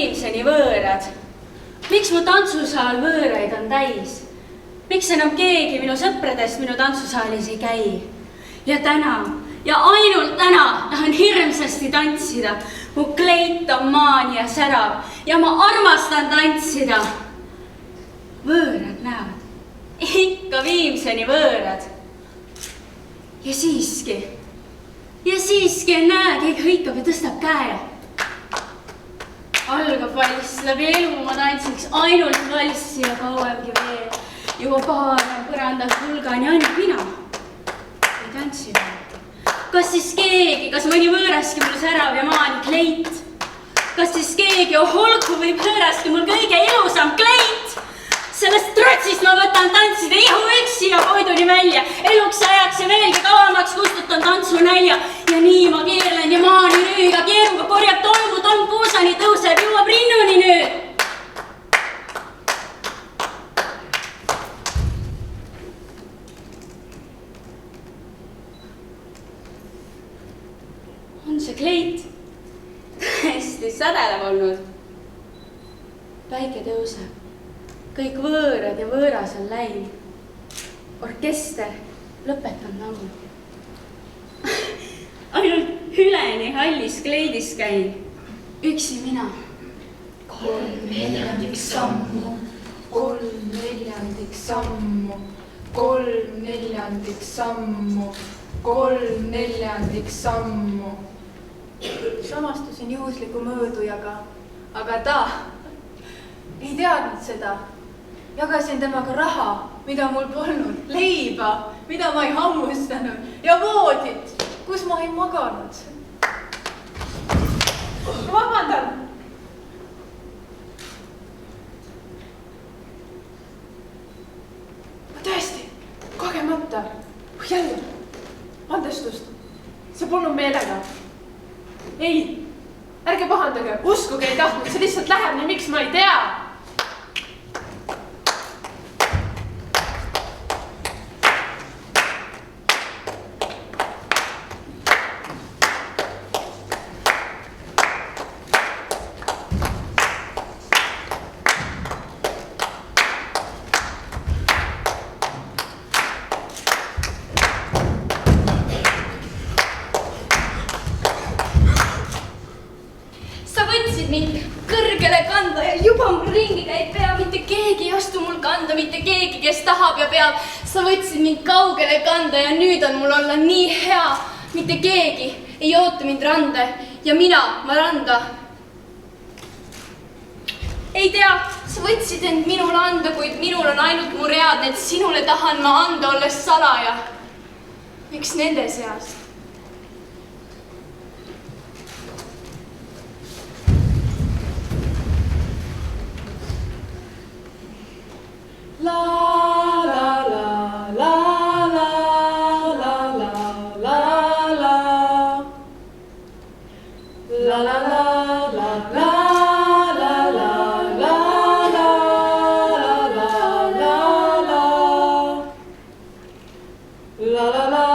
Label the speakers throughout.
Speaker 1: viimseni võõrad. Miks mu tantsusaal võõraid on täis? Miks enam keegi minu sõpradest minu tantsusaalis ei käi? Ja täna, ja ainult täna tahan hirmsasti tantsida. Mu kleit on maania särav ja ma armastan tantsida. Võõrad näod, ikka viimseni võõrad. Ja siiski näe, keegi hõikab ja tõstab käe. Algab valss, läbi elu ma tantsiks ainult valssi ja kauemgi veel. Juba paar on põrandal hulgani ainult mina. Ei tantsi veel. Kas siis keegi, kas mõni võõraski mul särav ja maani kleit? Kas siis keegi, olgu või võõraski mul kõige ilusam kleit? Sellest trotsist ma võtan tantsida ihu üksi ja koiduni välja. Eluks ajaks ja veelgi kauemaks kustutan tantsu nälja. Ja nii ma keerlen ja maani nüüd ja keeruga korjab tolmu, tolm puusani tõuseb, jõuab rinnuni nüüd. On see kleit hästi sädelev olnud. Päike tõuseb. Kõik võõrad ja võõras on läinud. Orkester lõpetanud laulu. Ainult üleni hallis kleidis käin. Üksi mina.
Speaker 2: 3/4 sammu, 3/4 sammu, 3/4 sammu, 3/4 sammu.
Speaker 3: Samastusin juhusliku mõõdujaga, aga ta ei teadnud seda. Jagasin temaga raha, mida mul polnud, leiba, mida ma ei hammustanud ja voodit, kus ma ei maganud. Vabandan! Ma tõesti, kogemata, jälle, andestust, see polnud meelega. Ei, ärge pahandage, uskuge ei tahtnud, see lihtsalt läheb nii, miks ma ei tea.
Speaker 1: Mind kõrgele kanda ja juba mul ringi käib pea, mitte keegi ei astu mul kanda, mitte keegi, kes tahab ja peab. Sa võtsid mind kaugele kanda ja nüüd on mul olla nii hea. Mitte keegi ei oota mind randa ja mina randa. Ei tea, sa võtsid end minule anda, kuid minul on ainult mu read, need sinule tahan ma anda, olles salaja. Miks nende seast?
Speaker 3: La la la la la la la la la la la la la la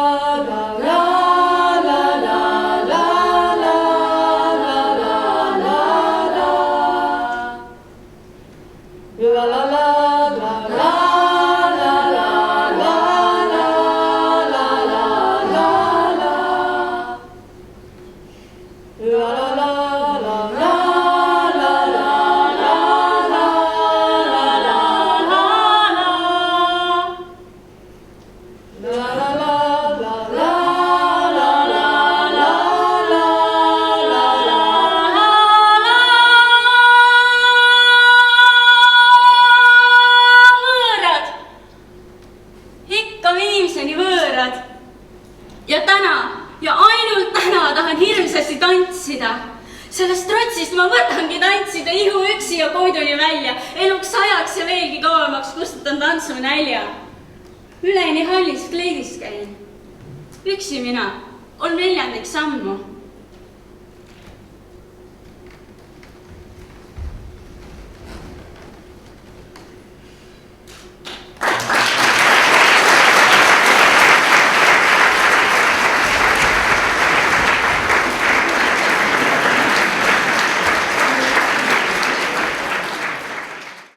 Speaker 1: Ja täna, ja ainult täna tahan hirmsasti tantsida. Sellest trotsist ma võtangi tantsida ihu üksi ja koiduni välja. Eluks ajaks ja veelgi kauemaks kustutan tantsu nälja. Üleni hallis kleidis käin. Üksi mina, 3/4 sammu.